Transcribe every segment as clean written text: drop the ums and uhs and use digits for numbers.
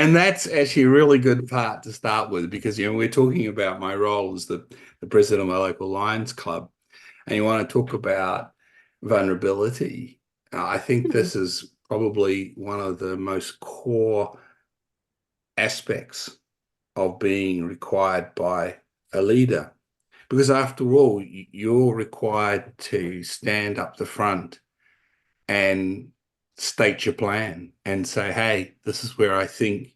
And that's actually a really good part to start with because, we're talking about my role as the president of my local Lions Club, and you want to talk about vulnerability. I think Hmm. this is probably one of the most core aspects of being required by a leader. Because after all, you're required to stand up the front and state your plan and say, hey, this is where I think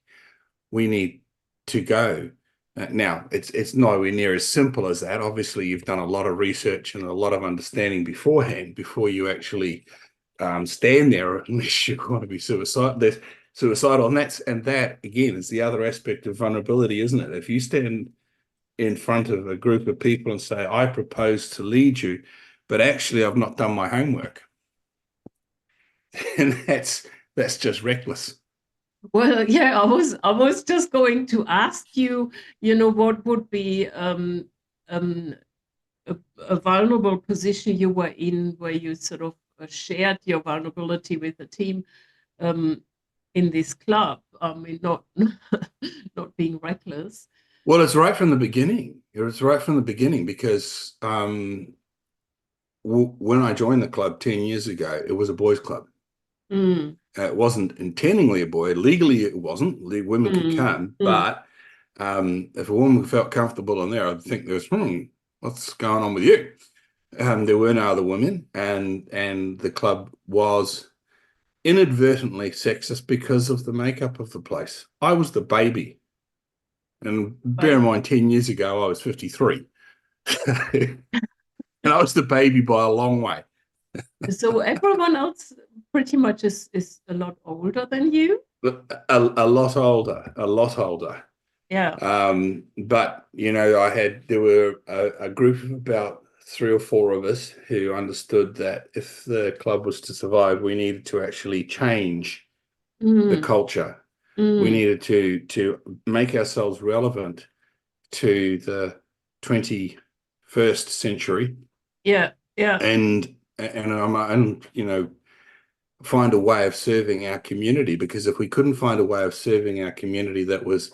we need to go. Now, it's nowhere near as simple as that. Obviously, you've done a lot of research and a lot of understanding beforehand before you actually stand there, unless you want to be suicidal. And that again is the other aspect of vulnerability, isn't it? If you stand in front of a group of people and say, I propose to lead you, but actually I've not done my homework. And that's just reckless. Well, yeah, I was just going to ask you, what would be um, a vulnerable position you were in where you sort of shared your vulnerability with the team um, in this club. I mean, not not being reckless. Well, it's right from the beginning. It was right from the beginning because when I joined the club 10 years ago, it was a boys' club. Mm, It wasn't intendingly a boy. Legally, it wasn't. Women could mm, come, mm. but if a woman felt comfortable in there, I'd think there's, what's going on with you? There were no other women, and the club was inadvertently sexist because of the makeup of the place. I was the baby, and bear But in mind, 10 years ago, I was 53, and I was the baby by a long way. so everyone else pretty much is a lot older than you. A lot older, a lot older. Yeah. But there were a group of about three or four of us who understood that if the club was to survive, we needed to actually change the Mm, culture. We mm. needed to make ourselves relevant to the 21st century Yeah. Yeah. and find a way of serving our community, because if we couldn't find a way of serving our community that was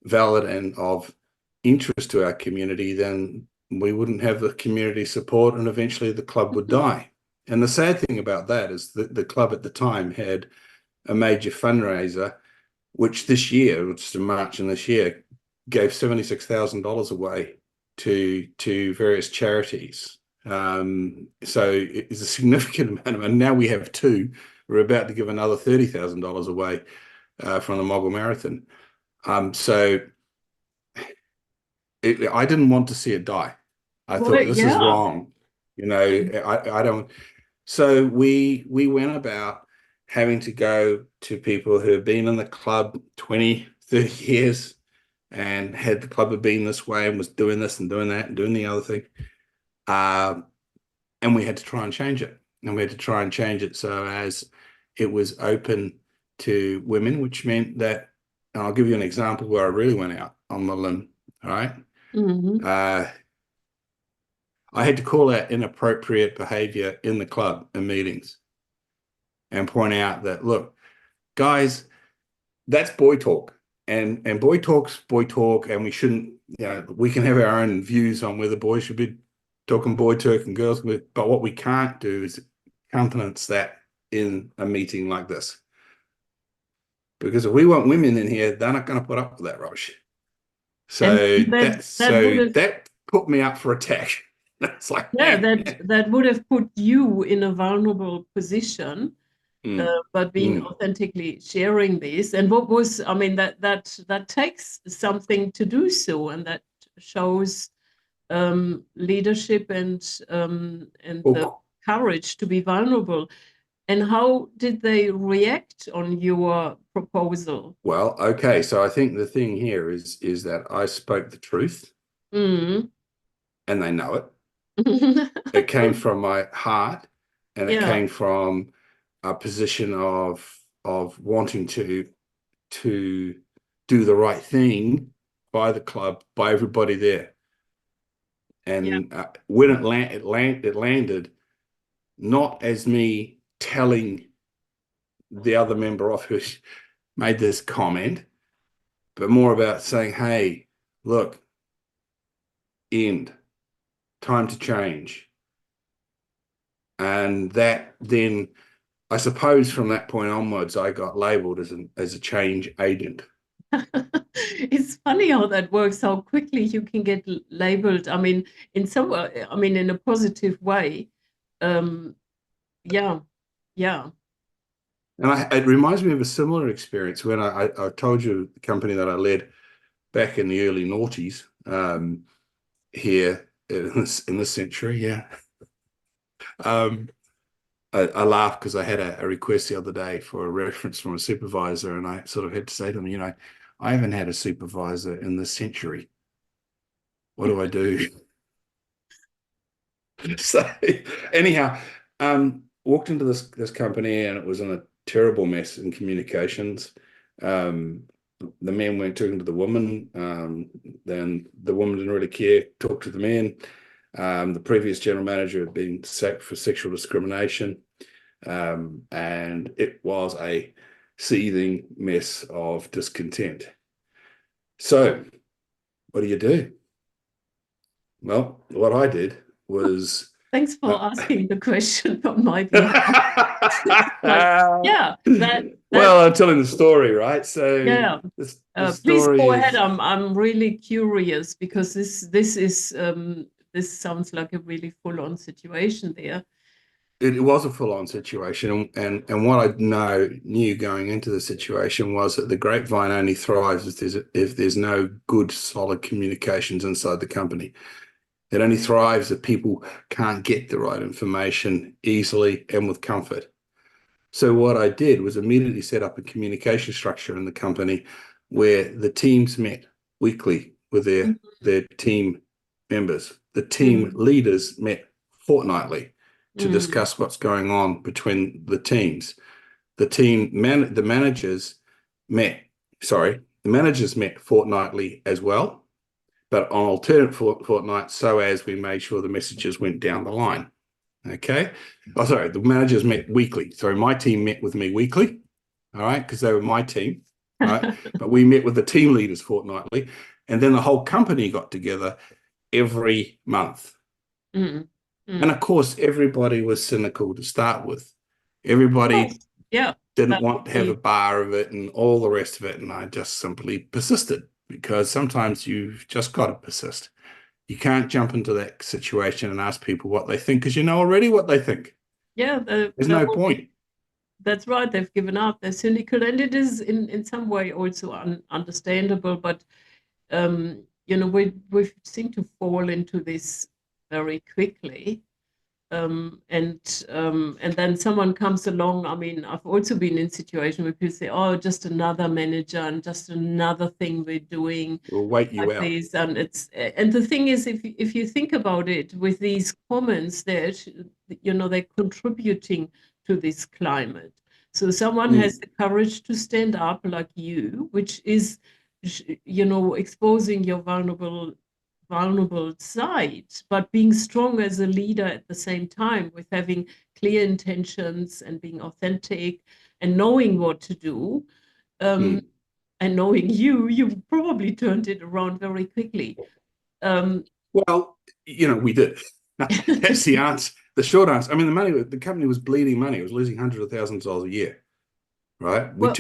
valid and of interest to our community, then we wouldn't have the community support and eventually the club would die. And the sad thing about that is that the club at the time had a major fundraiser, which this year, which is in March and this year, gave $76,000 away to various charities. So it's a significant amount of money. Now we have two. We're about to give another $30,000 away from the Mogul Marathon. So I didn't want to see it die. I Well, thought this is yeah. wrong. I don't. So we went about having to go to people who have been in the club 20, 30 years and had the club have been this way and was doing this and doing that and doing the other thing. Um, and we had to try and change it. And we had to try and change it so as it was open to women, which meant that, and I'll give you an example where I really went out on the limb. All right. Hmm. Uh, I had to call out inappropriate behavior in the club in meetings and point out that, look, guys, that's boy talk. And boy talk's boy talk, and we shouldn't, we can have our own views on whether boys should be talking boy talk and girls, but what we can't do is countenance that in a meeting like this. Because if we want women in here, they're not going to put up with that rubbish. And So that that's that would so have, that put me up for attack. That's like, yeah, man. that would have put you in a vulnerable position, Mm, but being mm. authentically sharing this. And what was, I mean, that takes something to do so, and that shows leadership and the Well, courage to be vulnerable. And how did they react on your proposal? well, okay. So I think the thing here is that I spoke the truth, Mm. and they know it. It came from my heart, and it Yeah, came from a position of wanting to do the right thing by the club, by everybody there. yeah, And when it landed not as me telling the other member off who made this comment, but more about saying, hey, look, end, time to change. And that then, I suppose from that point onwards, I got labeled as a change agent. It's funny how that works, how quickly you can get labeled. I mean, in a positive way. Um, yeah, yeah. And it reminds me of a similar experience when I told you the company that I led back in the early noughties, here in this century. Yeah. Um, I laughed because I had a request the other day for a reference from a supervisor, and I sort of had to say to them, I haven't had a supervisor in this century. What do I do? So anyhow, walked into this company, and it was in a terrible mess in communications. Um, the men weren't talking to the woman. Then the woman didn't really care, talk to the men. The previous general manager had been sacked for sexual discrimination. And it was a seething mess of discontent. So what do you do? Well, what I did was Thanks for uh, asking the question on my behalf. But yeah, that well, I'm telling the story, right? So yeah. the Please story go ahead. is I'm really curious because this sounds like a really full-on situation there. it was a full-on situation, and what I knew going into the situation was that the grapevine only thrives if there's no good, solid communications inside the company. It only thrives if people can't get the right information easily and with comfort. So what I did was immediately set up a communication structure in the company where the teams met weekly with their team members. The team Mm, leaders met fortnightly to mm, discuss what's going on between the teams. The managers met, the managers met fortnightly as well, but on alternate fortnights, so as we made sure the messages went down the line. Okay. Oh, sorry, the managers met weekly. So my team met with me weekly, all right, because they were my team, all right. But we met with the team leaders fortnightly, and then the whole company got together every month. mm, And mm. of course, everybody was cynical to start with. Of Everybody course, yeah, didn't that want would to have a be. bar of it and all the rest of it. And I just simply persisted because sometimes you've just got to persist. You can't jump into that situation and ask people what they think because you know already what they think. Yeah, There's that no would be. point. That's right. They've given up. They're cynical, and it is in some way also understandable. But we seem to fall into this very quickly. And then someone comes along. I mean, I've also been in situations where people say, "Oh, just another manager and just another thing we're doing We'll wait like you out. this." And the thing is, if you think about it, with these comments, they're contributing to this climate. So someone has Mm, the courage to stand up, like you, which is, exposing your vulnerable side, but being strong as a leader at the same time with having clear intentions and being authentic and knowing what to do. Um, mm. and knowing you probably turned it around very quickly. Um, Well, we did. That's the answer. The short answer. I mean, the company was bleeding money. It was losing hundreds of thousands of dollars a year, right? well, We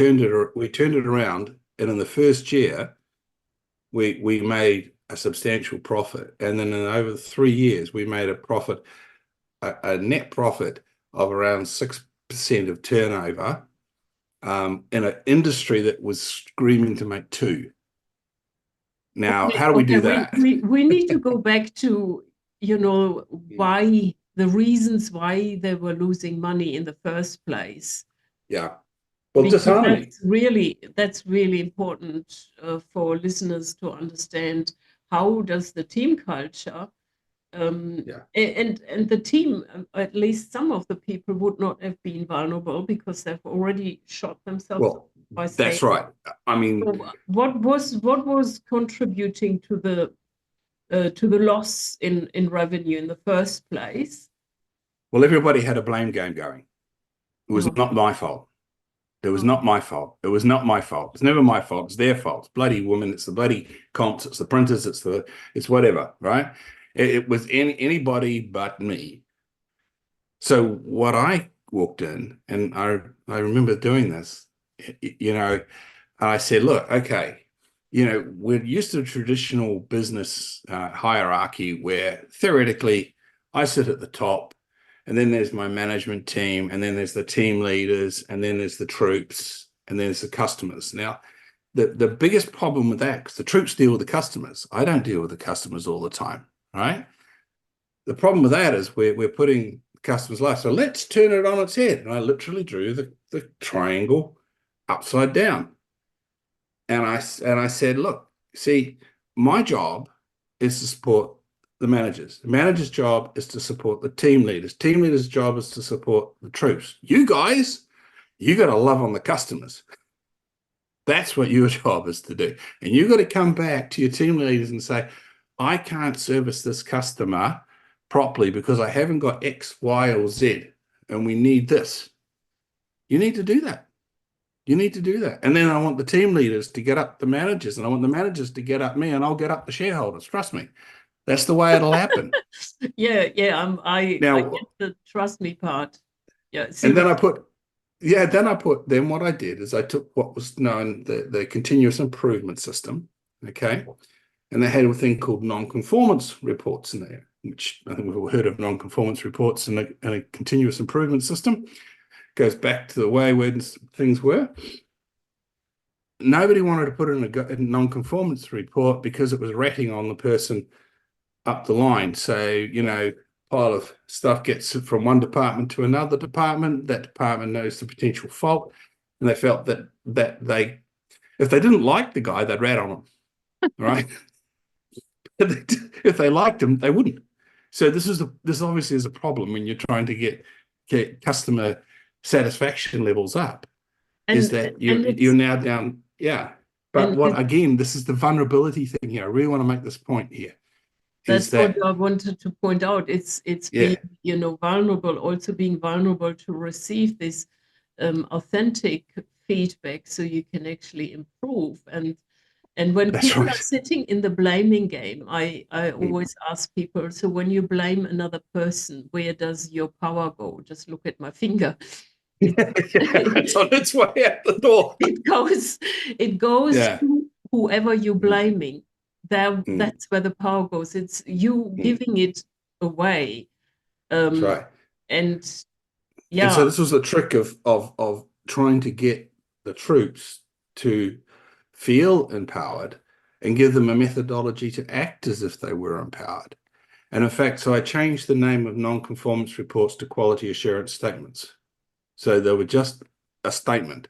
turned it around, and in the first year, we made a substantial profit, and then in over 3 years, we made a net profit of around 6% of turnover, in an industry that was screaming to make two. Now, okay, how do we okay, do we, that? we we need to go back to Mm. why the reasons why they were losing money in the first place, Yeah. Well, because disharmony. that's really important for listeners to understand. How does the team culture, Yeah. and the team, at least some of the people would not have been vulnerable because they've already shot themselves Well, by that's saying. right. I mean, So what was contributing to the loss in revenue in the first place? well, everybody had a blame game going. It was Oh, not my fault. It was not Oh. my fault. It was not my fault. It's never my fault. It's their fault. It's bloody women. It's the bloody comps. It's the printers. It's whatever, right? It was anybody but me. So what I walked in, and I remember doing this, and I said, look, okay, we're used to a traditional business hierarchy where theoretically I sit at the top, and then there's my management team, and then there's the team leaders, and then there's the troops, and then there's the customers. Now, the biggest problem with that, because the troops deal with the customers, I don't deal with the customers all the time, right? The problem with that is we're putting customers' life. So let's turn it on its head. And I literally drew the triangle upside down. And I said, look, see, my job is to support the managers. The manager's job is to support the team leaders. Team leaders' job is to support the troops. You guys, you got to love on the customers. That's what your job is to do. And you got to come back to your team leaders and say, I can't service this customer properly because I haven't got X, Y, or Z, and we need this. You need to do that. You need to do that. And then I want the team leaders to get up the managers, and I want the managers to get up me, and I'll get up the shareholders. Trust me. That's the way it'll happen. Yeah. I Now, get the trust me part. Yeah. See and what. then what I did is I took what was known the continuous improvement system, okay, and they had a thing called non-conformance reports in there, which I think we've all heard of non-conformance reports in a continuous improvement system. Goes back to the way when things were. Nobody wanted to put in a non-conformance report because it was ratting on the person up the line. So, pile of stuff gets from one department to another department. That department knows the potential fault, and they felt that if they didn't like the guy, they'd rat on him, right? If they liked him, they wouldn't. So this obviously is a problem when you're trying to get customer satisfaction levels up. Is that you're now down, yeah. But and again, this is the vulnerability thing here. I really want to make this point here. Is that's what that I wanted to point out. It's yeah, being, vulnerable, also being vulnerable to receive this authentic feedback so you can actually improve. And when that's people are right. sitting in the blaming game, I Mm. always ask people, so when you blame another person, where does your power go? Just look at my finger. It's on its way out the door. It goes Yeah. to whoever you're Mm, blaming. mm, That's where the power goes. It's you mm. giving it away. That's Um, right. and And yeah, so this was the trick of trying to get the troops to feel empowered and give them a methodology to act as if they were empowered. And in fact, so I changed the name of non-conformance reports to quality assurance statements. So they were just a statement.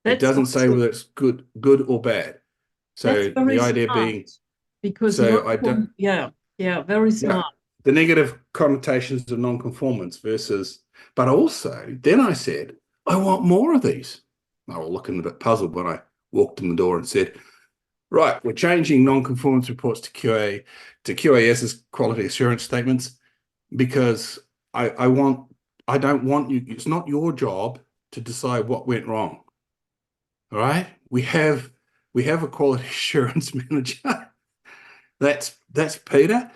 It that's doesn't say also whether it's good or bad. that's So very the idea smart being, because so I don't, yeah, very yeah, smart. the negative connotations of non-conformance versus, but also then I said, I want more of these. They were looking a bit puzzled when I walked in the door and said, right, we're changing non-conformance reports to QAS as quality assurance statements because I want I don't want you. It's not your job to decide what went wrong. All right, we have a quality assurance manager. That's Peter.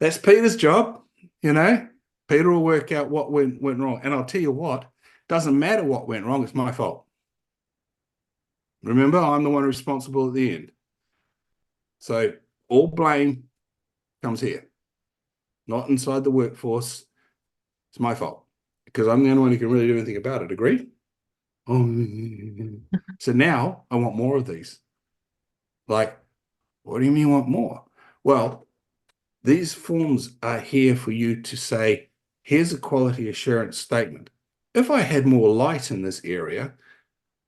That's Peter's job. You know, Peter will work out what went wrong. And I'll tell you what, doesn't matter what went wrong. It's my fault. Remember, I'm the one responsible at the end. So all blame comes here, not inside the workforce. It's my fault because I'm the only one who can really do anything about it. Agree? Oh, so now I want more of these. Like, what do you mean you want more? Well, these forms are here for you to say, here's a quality assurance statement. If I had more light in this area,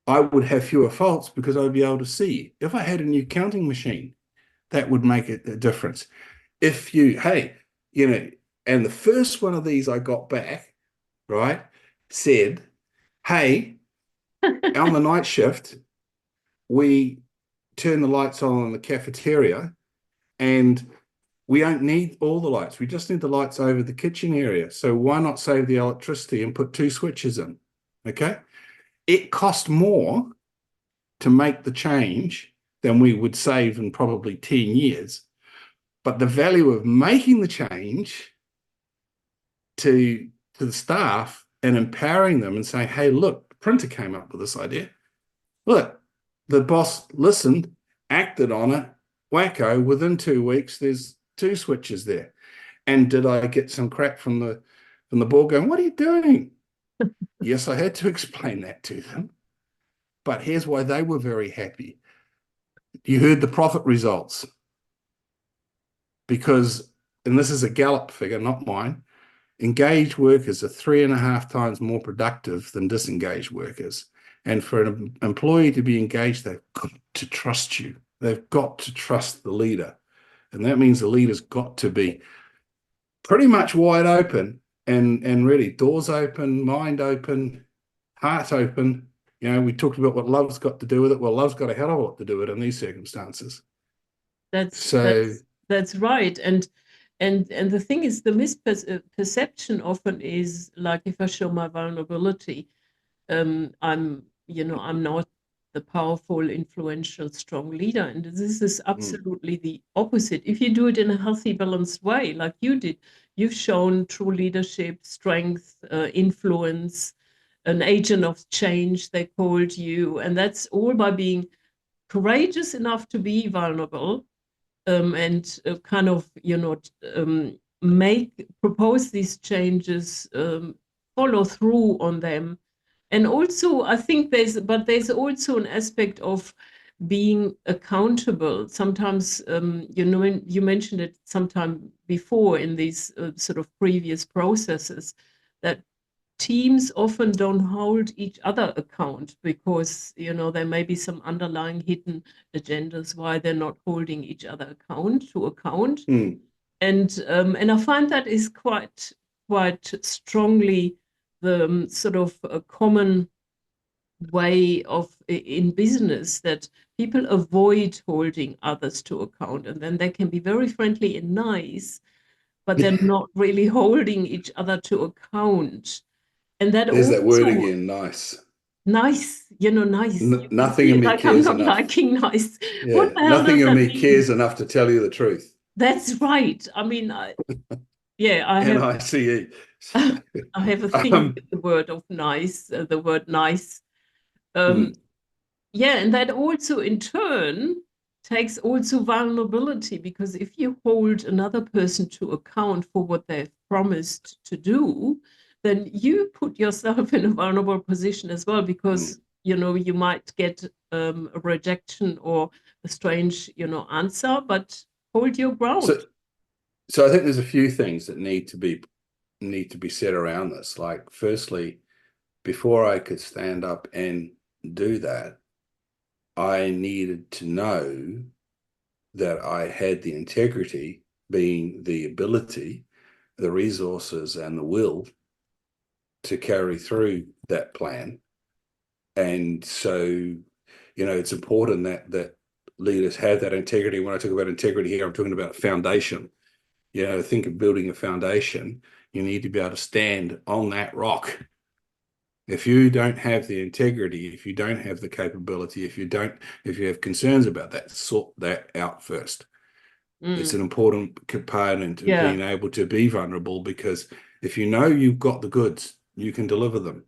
I would have fewer faults because I'd be able to see. If I had a new counting machine, that would make a difference. If you, hey, and the first one of these I got back, right, said, hey, on the night shift, we turn the lights on in the cafeteria and we don't need all the lights. We just need the lights over the kitchen area. So why not save the electricity and put two switches in? Okay. it cost more to make the change than we would save in probably 10 years. But the value of making the change to the staff and empowering them and saying, hey, look, the printer came up with this idea. Look, the boss listened, acted on it, wacko, within 2 weeks, there's 2 switches there. And did I get some crap from the board going, what are you doing? Yes, I had to explain that to them. But here's why they were very happy. You heard the profit results. Because, and this is a Gallup figure, not mine, engaged workers are 3.5 times more productive than disengaged workers. And for an employee to be engaged, they've got to trust you. They've got to trust the leader. And that means the leader's got to be pretty much wide open and ready. Doors open, mind open, heart open. You know, we talked about what love's got to do with it. Well, love's got a hell of a lot to do with it in these circumstances. That's right. And the thing is, the misperception often is like, if I show my vulnerability, I'm not the powerful, influential, strong leader. And this is absolutely the opposite. If you do it in a healthy, balanced way, like you did, you've shown true leadership, strength, influence, an agent of change, they called you. And that's all by being courageous enough to be vulnerable, and kind of, propose these changes, follow through on them. And also, I think there's also an aspect of being accountable. Sometimes, you mentioned it sometime before in these sort of previous processes, that teams often don't hold each other account because, there may be some underlying hidden agendas why they're not holding each other to account. And I find that is quite strongly the sort of a common way in business, that people avoid holding others to account, and then they can be very friendly and nice, but they're not really holding each other to account. And that There's that word also, again, nice. nice, nice. You can Nothing see in it, me like I'm cares not enough. liking nice. What Yeah, the hell nothing does in that me mean? cares enough to tell you the truth. That's right. I mean, I have NICE. I have a thing Um, with the word of nice, the word nice. Um, mm, yeah, and that also in turn takes also vulnerability, because if you hold another person to account for what they've promised to do, then you put yourself in a vulnerable position as well, because mm. you might get a rejection or a strange answer, but hold your So, ground. so I think there's a few things that need to be said around this. Like, firstly, before I could stand up and do that, I needed to know that I had the integrity, being the ability, the resources, and the will to carry through that plan. And so, it's important that leaders have that integrity. When I talk about integrity here, I'm talking about a foundation. Think of building a foundation. You need to be able to stand on that rock. If you don't have the integrity, if you don't have the capability, if you have concerns about that, sort that out first. It's an important component of Yeah. being able to be vulnerable, because if you know you've got the goods, you can deliver them.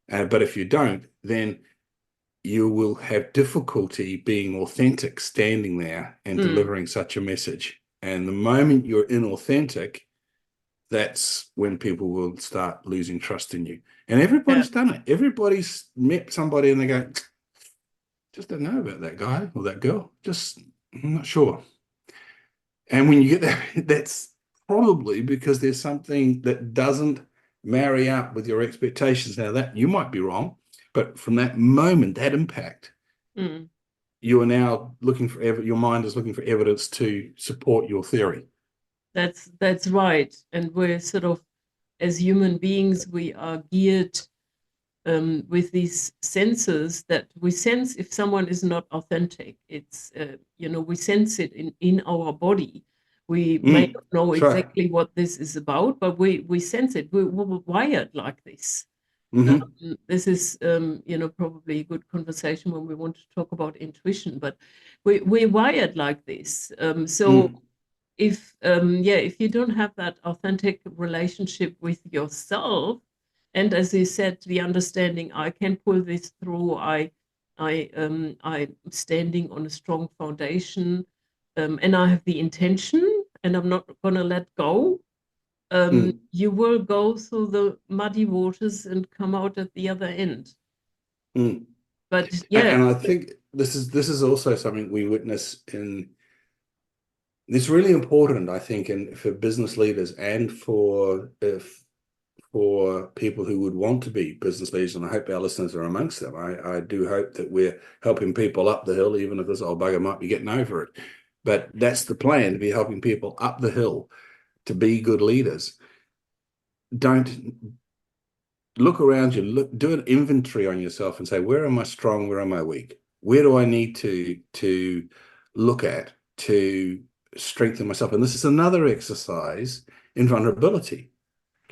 But if you don't, then you will have difficulty being authentic, standing there and delivering such a message. And the moment you're inauthentic, that's when people will start losing trust in you. And Yeah. everybody's done it. Everybody's met somebody and they go, just don't know about that guy or that girl. I'm not sure. And when you get that, that's probably because there's something that doesn't marry up with your expectations. Now, that you might be wrong, but from that moment, that impact, you are now looking for your mind is looking for evidence to support your theory. That's right. And we're sort of, as human beings, we are geared with these senses that we sense if someone is not authentic. It's we sense it in our body. We may not know That's right. exactly what this is about, but we sense it. We're wired like this. Hmm. This is, probably a good conversation when we want to talk about intuition, but we're wired like this. So Mm. if you don't have that authentic relationship with yourself, and as you said, the understanding, I can pull this through, I'm standing on a strong foundation, and I have the intention, and I'm not going to let go. Mm. You will go through the muddy waters and come out at the other end. Mm. But yeah, And I think this is also something we witness in. It's really important, I think, and for business leaders and for people who would want to be business leaders, and I hope our listeners are amongst them. I do hope that we're helping people up the hill, even if this old bugger might be getting over it. But that's the plan, to be helping people up the hill to be good leaders. Don't look around you, do an inventory on yourself and say, where am I strong? Where am I weak? Where do I need to look at to strengthen myself? And this is another exercise in vulnerability.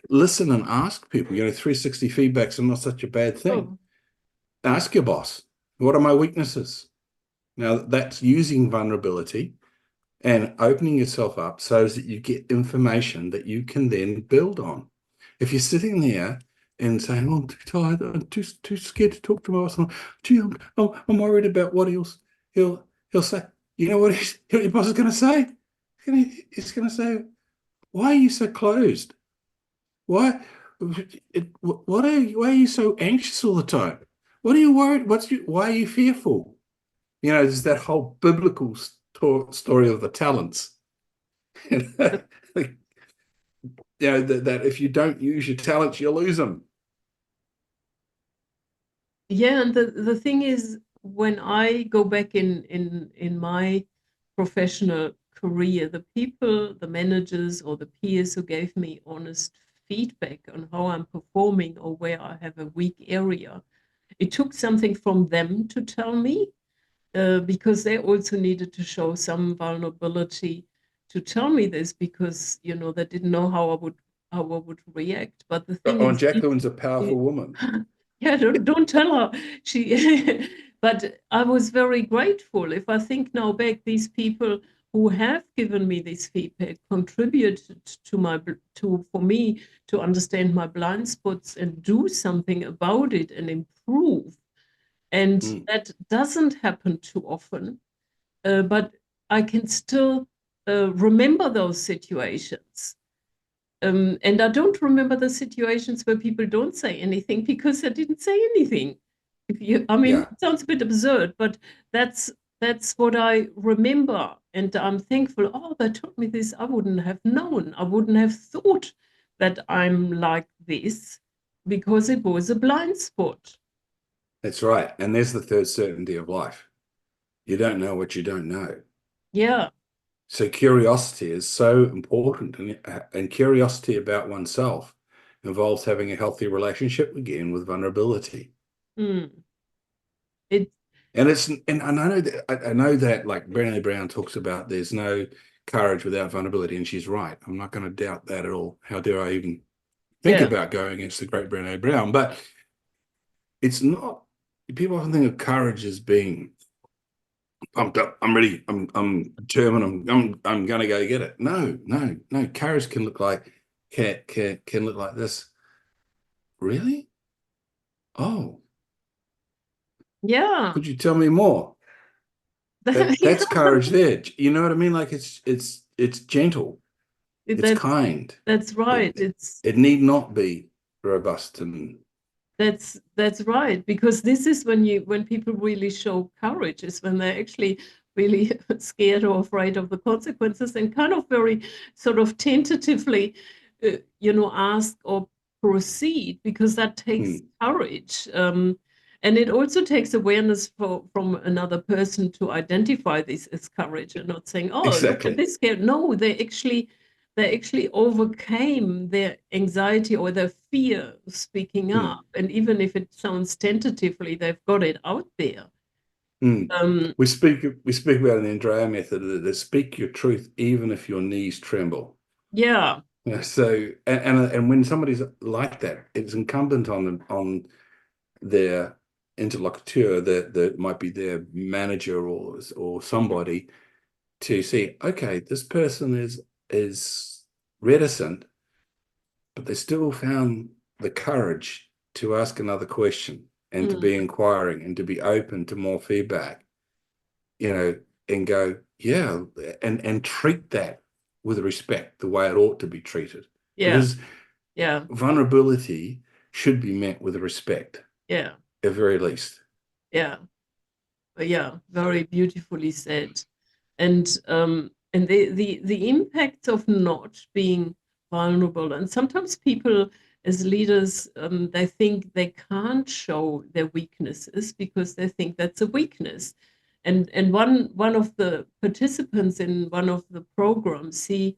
Listen and ask people. 360 feedback's not such a bad thing. oh, Ask your boss, what are my weaknesses? Now, that's using vulnerability and opening yourself up so that you get information that you can then build on. If you're sitting there and saying, "Oh, I'm too tired, I'm too scared to talk to my boss, I'm worried about what he'll say," you know what your boss is going to say? He's going to say, "Why are you so closed? Why, why are you so anxious all the time? What are you worried? Why are you fearful?" There's that whole biblical story of the talents. You know, like, that if you don't use your talents, you lose them. yeah, and the thing is, when I go back in my professional career, the people, the managers or the peers who gave me honest feedback on how I'm performing or where I have a weak area, it took something from them to tell me, because they also needed to show some vulnerability to tell me this, because they didn't know how I would react. But the thing Oh, and is, Jacqueline's a powerful woman. yeah, don't tell her. She, but I was very grateful. If I think now back, these people who have given me this feedback contributed for me to understand my blind spots and do something about it and improve. And Mm. that doesn't happen too often. But I can still remember those situations. And I don't remember the situations where people don't say anything because I didn't say anything. I mean, Yeah, it sounds a bit absurd, but that's that's what I remember, and I'm thankful. Oh, they told me this. I wouldn't have known. I wouldn't have thought that I'm like this because it was a blind spot. that's right. And there's the third certainty of life. You don't know what you don't know. Yeah. So curiosity is so important, and curiosity about oneself involves having a healthy relationship again with vulnerability. Mm. It. And I know that like Brené Brown talks about there's no courage without vulnerability, and she's right. I'm not going to doubt that at all. How dare I even think Yeah. about going against the great Brené Brown? But it's not. People often think of courage as being pumped up. I'm ready. I'm determined. I'm going to go get it. No, no, no. Courage can look like can look like this. Really? Oh, Yeah. could you tell me more? That's courage there. You know what I mean? Like it's gentle. It's That's kind. that's right. It it need not be robust and That's right, because this is when people really show courage, is when they're actually really scared or afraid of the consequences and kind of very sort of tentatively, ask or proceed, because that takes hmm, courage. And it also takes awareness from another person to identify this as courage and not saying, "Oh, look at exactly. this guy." No, they actually overcame their anxiety or their fear of speaking up. Hmm, And even if it sounds tentatively, they've got it out there. hmm. Um, We speak about an Andrea method that speak your truth even if your knees tremble. yeah, So, and when somebody's like that, it's incumbent on them, on their interlocuteur, that might be their manager or somebody, to see, okay, this person is reticent, but they still found the courage to ask another question and to be Mm, inquiring and to be open to more feedback, you know, and go, yeah, and treat that with respect, the way it ought to be treated. yeah, Because yeah, vulnerability should be met with respect, yeah, at very least. yeah, yeah. Very beautifully said. And the impact of not being vulnerable, and sometimes people as leaders, they think they can't show their weaknesses because they think that's a weakness. And one of the participants in one of the programs, he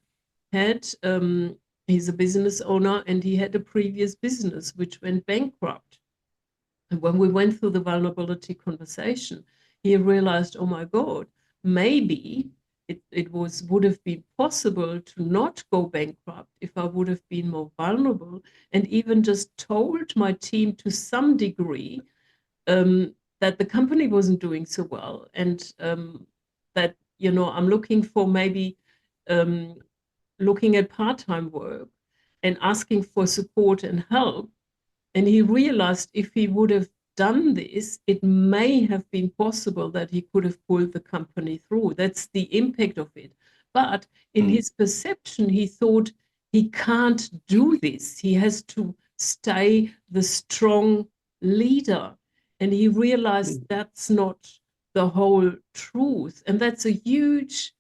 had he's a business owner, and he had a previous business which went bankrupt. And when we went through the vulnerability conversation, he realized, oh my God, maybe it would have been possible to not go bankrupt if I would have been more vulnerable and even just told my team to some degree, that the company wasn't doing so well, and that, I'm looking for maybe, um, looking at part-time work and asking for support and help. And he realized if he would have done this, it may have been possible that he could have pulled the company through. That's the impact of it. But in Mm. his perception, he thought he can't do this. He has to stay the strong leader. And he realized Mm. that's not the whole truth. And that's a huge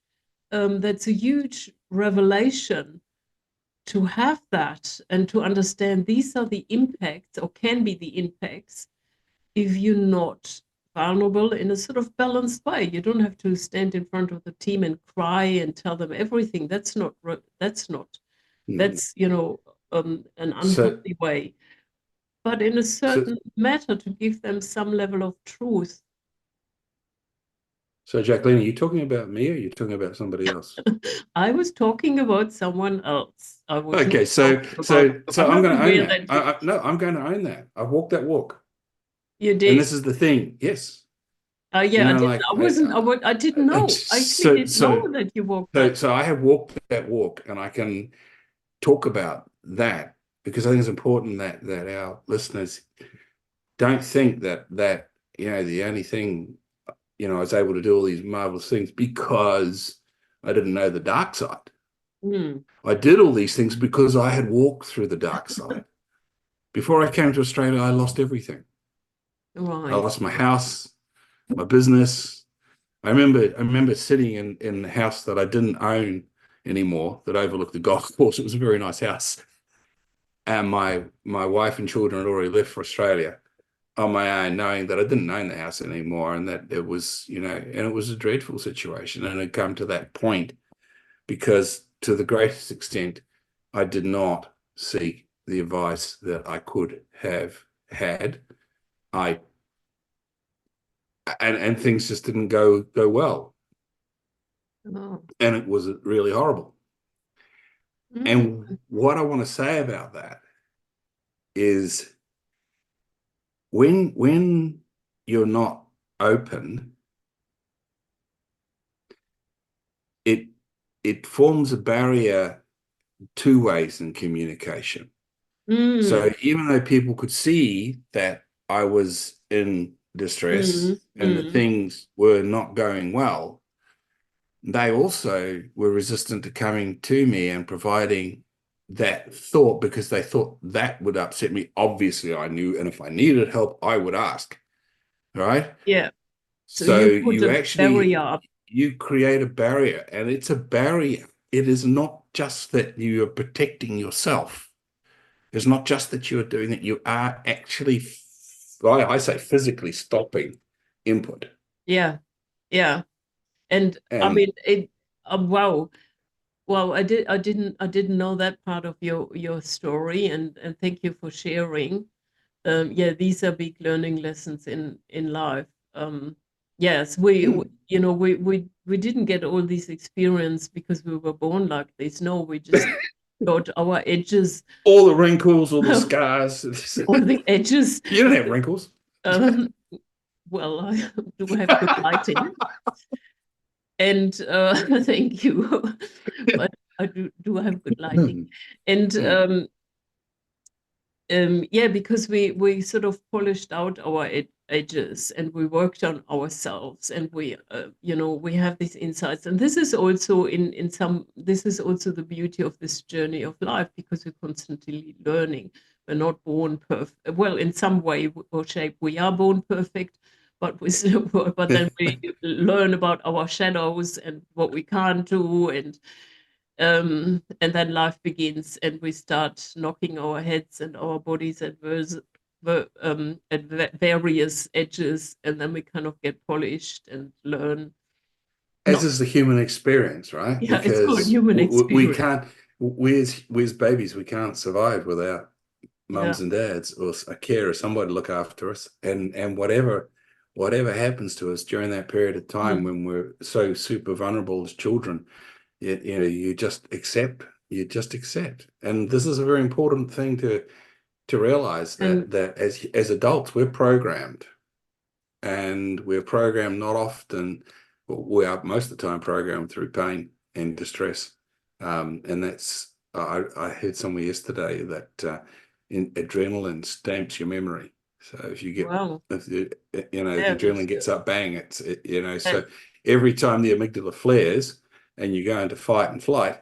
revelation, to have that and to understand these are the impacts, or can be the impacts, if you're not vulnerable in a sort of balanced way. You don't have to stand in front of the team and cry and tell them everything. Mm. That's an So, unhealthy way. But in a so, certain matter, to give them some level of truth. so, Jacqueline, are you talking about me or are you talking about somebody else? I was talking about someone else. I was not Okay, so talking about so you. so I'm I'm not going to own aware that. that you No, I'm going to own that. I've walked that walk, you and did. this is the thing. Yes, Yeah, I didn't. like I wasn't. I didn't know. I actually so didn't know so that you walked that. so I have walked that walk, and I can talk about that because I think it's important that our listeners don't think that the only thing, I was able to do all these marvelous things because I didn't know the dark side. Hmm. I did all these things because I had walked through the dark side. Before I came to Australia, I lost everything. I Right. lost my house, my business. I remember sitting in a house that I didn't own anymore that overlooked the golf course. It was a very nice house. And my wife and children had already left for Australia on my own, knowing that I didn't own the house anymore and that it was, and it was a dreadful situation. And it had come to that point because to the greatest extent, I did not seek the advice that I could have had. I and things just didn't go well, Oh. and it was really horrible. Mm. And what I want to say about that is when you're not open, it it forms a barrier two ways in communication. Mm. So even though people could see that I was in distress Mm. and that Mm. things were not going well, they also were resistant to coming to me and providing that thought because they thought that would upset me. Obviously, I knew, and if I needed help, I would ask. Right. Yeah. So So you put you a barrier actually up. you create a barrier, and it's a barrier. It is not just that you are protecting yourself. It's not just that you are doing it. You are actually, I say, physically stopping input. Yeah. Yeah. And I And mean it. Wow. Wow. I didn't know that part of your story, and thank you for sharing. Yeah, these are big learning lessons in life. Yes, we didn't get all these experience because we were born like this. No, we just got our edges, All the wrinkles, all the scars. all the edges. You don't have wrinkles. Um, well, I do have good lighting, and thank you, but I do have good lighting, and yeah, because we sort of polished out our edges and we worked on ourselves, and we we have these insights, and this is also in some, this is also the beauty of this journey of life, because we're constantly learning. We're not born perfect. Well, in some way or shape we are born perfect, but we still, but then we learn about our shadows and what we can't do, and then life begins, and we start knocking our heads and our bodies at various edges, and then we kind of get polished and learn. As Not, is the human experience, right? yeah, it's called Because human we experience. can't, we as babies, we can't survive without Yeah. mums and dads or a carer, somebody to look after us, and whatever happens to us during that period of time Mm. when we're so super vulnerable as children, you know, you just accept. And this is a very important thing to realize, And that as adults we're programmed, and we're programmed not often, we are most of the time programmed through pain and distress. And that's, I heard somewhere yesterday that adrenaline stamps your memory. So if you get, wow, if you know, the yeah, adrenaline that's gets up, bang, you know, that so every time the amygdala flares and you go into fight and flight,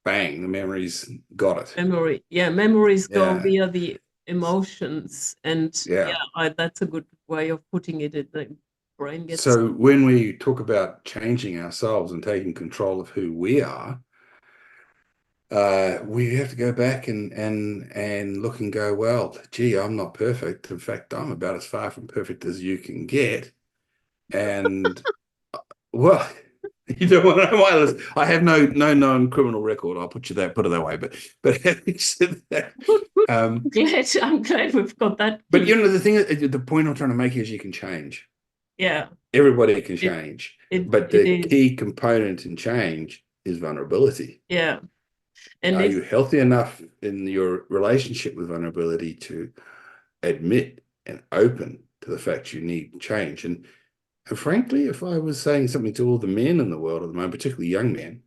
bang, the memory's got it. memory. Yeah, memories go Yeah, via the emotions, and yeah. yeah, that's a good way of putting it. The brain gets. So when we talk about changing ourselves and taking control of who we are, we have to go back and look and go, well, gee, I'm not perfect. In fact, I'm about as far from perfect as you can get. And well, you don't want to know why this. I have no known criminal record. I'll put it that way. But having said that, um, I'm glad we've got that but clear. you know the point I'm trying to make is you can change. Yeah, Everybody can it change, it but it the is. key component in change is vulnerability. Yeah, and Are it's you healthy enough in your relationship with vulnerability to admit and open to the fact you need change? And frankly, if I was saying something to all the men in the world at the moment, particularly young men,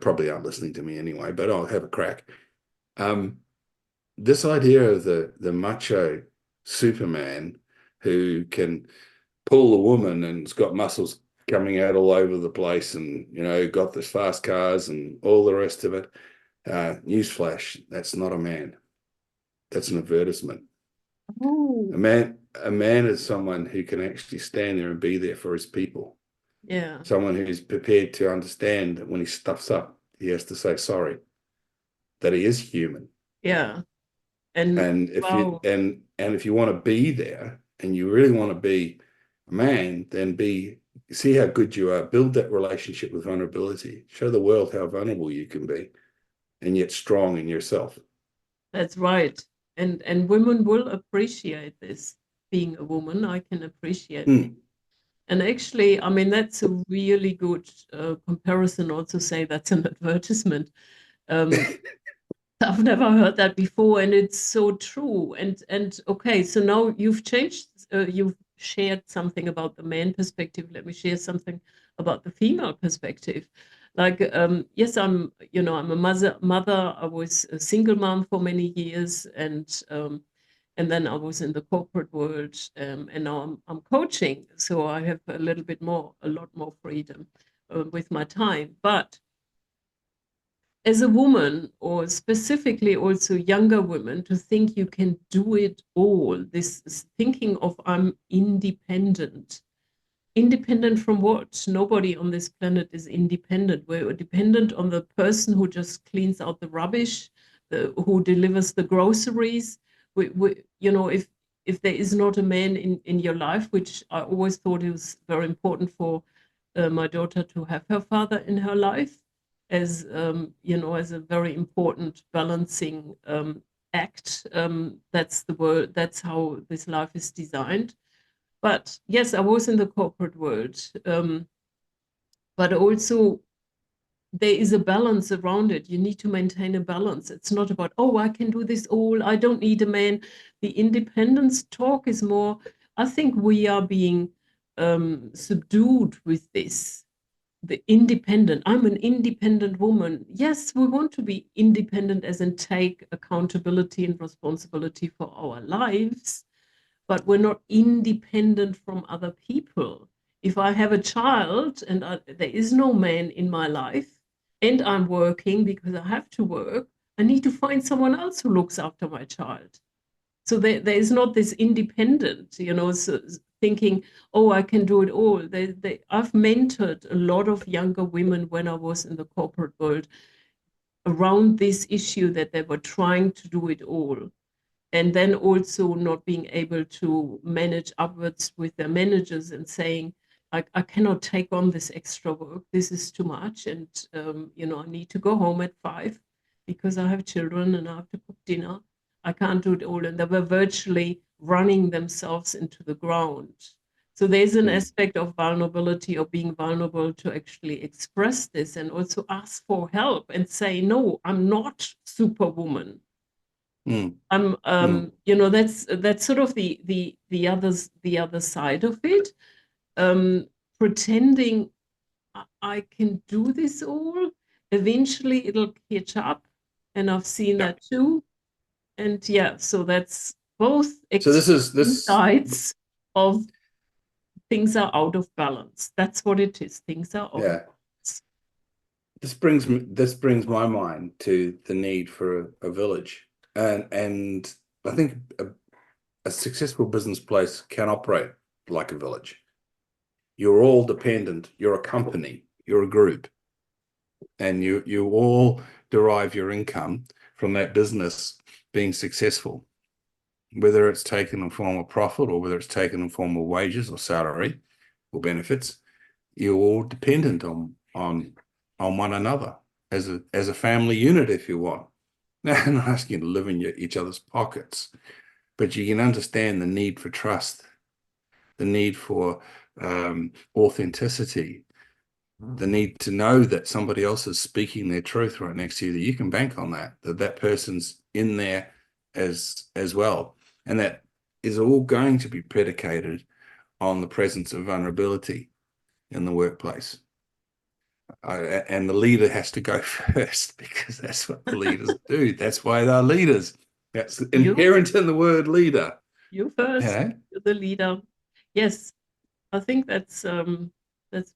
probably aren't listening to me anyway, but I'll have a crack. Um, this idea of the macho Superman who can pull the woman and's got muscles coming out all over the place, and you know, got the fast cars and all the rest of it. Newsflash, that's not a man. That's an advertisement. oh A man is someone who can actually stand there and be there for his people. yeah, Someone who's prepared to understand that when he stuffs up, he has to say sorry, that he is human. yeah, and And if you wow, and if you want to be there and you really want to be a man, then see how good you are. Build that relationship with vulnerability. Show the world how vulnerable you can be, and yet strong in yourself. that's right. And women will appreciate this. Being a woman, I can appreciate it. Hmm. And actually, I mean, that's a really good comparison. Also, say that's an advertisement. Um, I've never heard that before, and it's so true. And okay, so now you've changed. You've shared something about the man perspective. Let me share something about the female perspective. Like, yes, I'm a mother. Mother. I was a single mom for many years, and then I was in the corporate world, and now I'm coaching. So I have a lot more freedom with my time, but as a woman, or specifically also younger women, to think you can do it all, this thinking of I'm independent. Independent from what? Nobody on this planet is independent. We're dependent on the person who just cleans out the rubbish, who delivers the groceries. If there is not a man in your life, which I always thought it was very important for my daughter to have her father in her life, as as a very important balancing act. That's the word. That's how this life is designed. But yes, I was in the corporate world, but also there is a balance around it. You need to maintain a balance. It's not about, oh, I can do this all, I don't need a man. The independence talk is more, I think we are being subdued with this. The independent, I'm an independent woman. Yes, we want to be independent as in take accountability and responsibility for our lives, but we're not independent from other people. If I have a child and there is no man in my life and I'm working because I have to work, I need to find someone else who looks after my child. So there is not this independent, so thinking, oh, I can do it all. I've mentored a lot of younger women when I was in the corporate world around this issue that they were trying to do it all, and then also not being able to manage upwards with their managers and saying, I cannot take on this extra work. This is too much. And, I need to go home at 5 because I have children and I have to cook dinner. I can't do it all. And they were virtually running themselves into the ground. So there's an aspect of vulnerability, of being vulnerable to actually express this and also ask for help and say, no, I'm not superwoman. Mm. That's sort of the other side of it. Pretending I can do this all, eventually it'll catch up, and I've seen Yeah. that too. And yeah, so that's both So this is extreme this. sides of things are out of balance. That's what it is. Things are out of Yeah. balance. This brings my mind to the need for a village, and I think a successful business place can operate like a village. You're all dependent. You're a company. You're a group, and you all derive your income from that business being successful, whether it's taken in form of profit or whether it's taken in form of wages or salary or benefits. You're all dependent on one another as a family unit, if you want. Now, I'm not asking you to live in each other's pockets, but you can understand the need for trust, the need for authenticity, the need to know that somebody else is speaking their truth right next to you, that you can bank on that person's in there as well. And that is all going to be predicated on the presence of vulnerability in the workplace. And the leader has to go first because that's what the leaders do. That's why they're leaders. That's inherent in the word leader. You first, Yeah. you're the leader. Yes, I think that's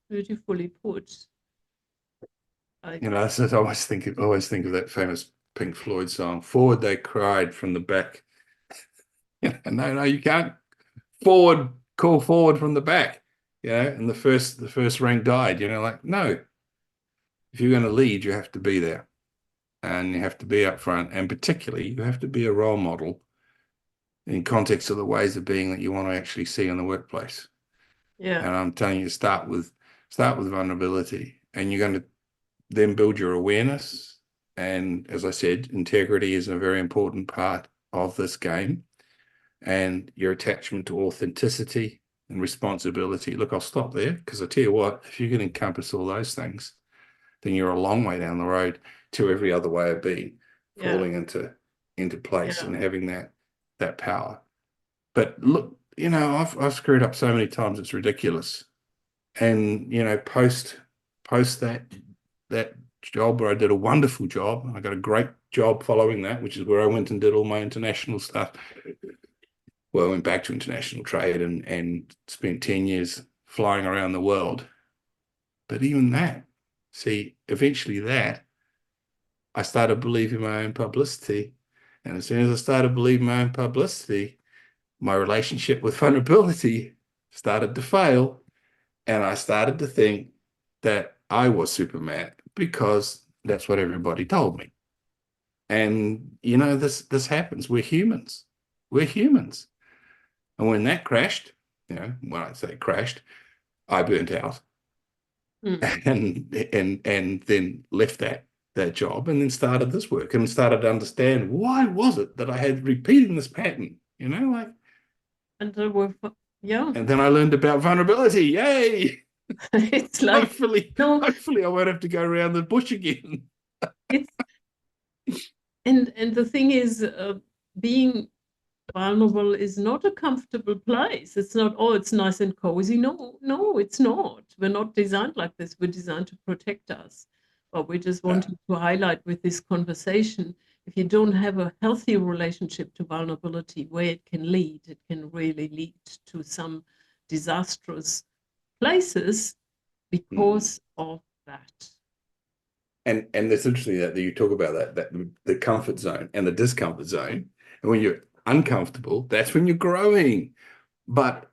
beautifully put. I always think of that famous Pink Floyd song, "Forward They Cried from the Back." No, you can't call forward from the back. And the first rank died. Like, no. If you're going to lead, you have to be there, and you have to be up front, and particularly you have to be a role model in context of the ways of being that you want to actually see in the workplace. Yeah. And I'm telling you, start with vulnerability, and you're going to then build your awareness. And as I said, integrity is a very important part of this game, and your attachment to authenticity and responsibility. Look, I'll stop there because I tell you what, if you can encompass all those things, then you're a long way down the road to every other way of being falling into place and having that power. But look, I've screwed up so many times it's ridiculous. And post that job where I did a wonderful job, I got a great job following that, which is where I went and did all my international stuff. Well, I went back to international trade and spent 10 years flying around the world. But even that, see, eventually I started believing my own publicity. And as soon as I started believing my own publicity, my relationship with vulnerability started to fail. And I started to think that I was Superman because that's what everybody told me. And, this happens. We're humans. We're humans. And when that crashed, when I say crashed, I burnt out. And then left that job and then started this work and started to understand why was it that I had repeating this pattern, And and then I learned about vulnerability. Yay! It's like, Hopefully, no, hopefully I won't have to go around the bush again. it's, and the thing is, being vulnerable is not a comfortable place. It's not, oh, it's nice and cozy. No, no, it's not. We're not designed like this. We're designed to protect us. But we just Yeah. wanted to highlight with this conversation, if you don't have a healthy relationship to vulnerability, where it can really lead to some disastrous places Mm. because of that. And it's interesting that you talk about that the comfort zone and the discomfort zone. And when you're uncomfortable, that's when you're growing. But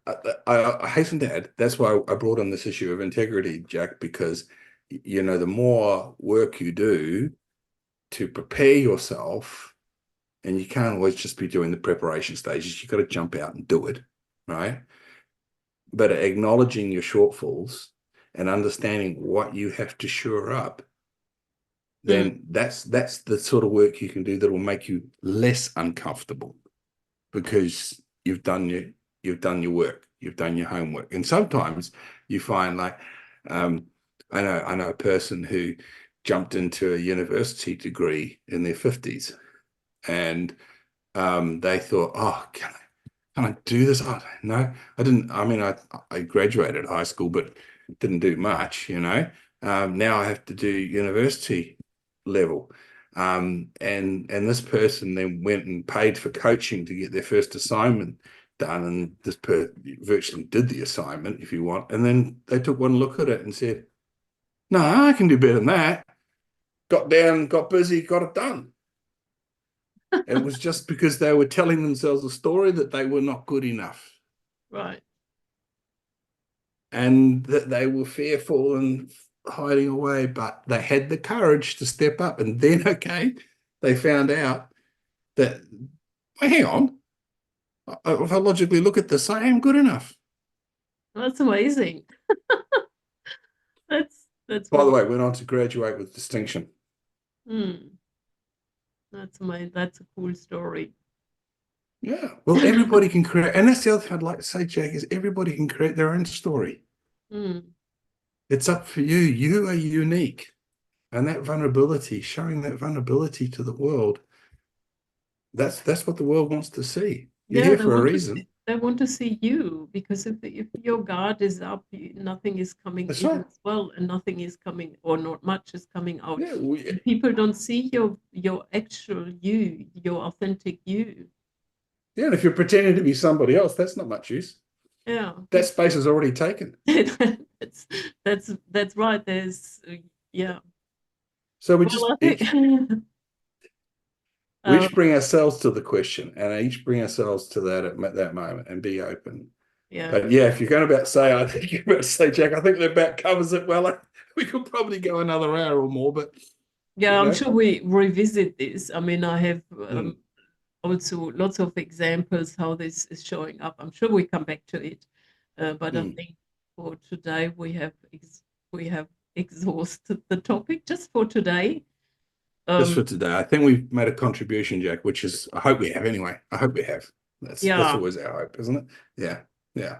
I hasten to add, that's why I brought on this issue of integrity, Jack, because the more work you do to prepare yourself, and you can't always just be doing the preparation stages, you've got to jump out and do it, right? But acknowledging your shortfalls and understanding what you have to shore up, Mm, then that's the sort of work you can do that will make you less uncomfortable because you've done your work, you've done your homework. And sometimes you find like I know a person who jumped into a university degree in their 50s, and they thought, oh, can I do this? Oh, no, I didn't. I mean, I graduated high school, but didn't do much, Now I have to do university level. And this person then went and paid for coaching to get their first assignment done. And this person virtually did the assignment, if you want. And then they took one look at it and said, no, I can do better than that. Got down, got busy, got it done. It was just because they were telling themselves a story that they were not good enough right. and that they were fearful and hiding away, but they had the courage to step up. And then, okay, they found out that, well, hang on, if I logically look at this, I am good enough. That's amazing. That's By the really, way, went on to graduate with distinction. mm, that's amazing. That's a cool story. Yeah. Well, everybody can create, and that's the other thing I'd like to say, Jack, is everybody can create their own story. Mm. It's up for you. You are unique. And that vulnerability, showing that vulnerability to the world, that's what the world wants to see. You're Yeah, here for a reason. they want to see you, because if your guard is up, nothing is coming That's in right. as well, and nothing is coming, or not much is coming out. Yeah, And people don't see your actual you, your authentic you. yeah. And if you're pretending to be somebody else, that's not much use. Yeah, That space is already taken. that's that's right. There's yeah. So we Well, just I think we um, each bring ourselves to the question, and each bring ourselves to that at that moment, and be open. yeah. But yeah, if you're going to about say, I think you're about to say, Jack, I think that about covers it well. We could probably go another hour or more, but Yeah, you I'm know, sure we revisit this. I mean, I have mm, also lots of examples how this is showing up. I'm sure we come back to it, but I mm. think for today we have exhausted the topic just for today. Just Um, for today, I think we've made a contribution, Jack, which is I hope we have anyway. I hope we have. That's yeah. always our hope, isn't it? Yeah, yeah.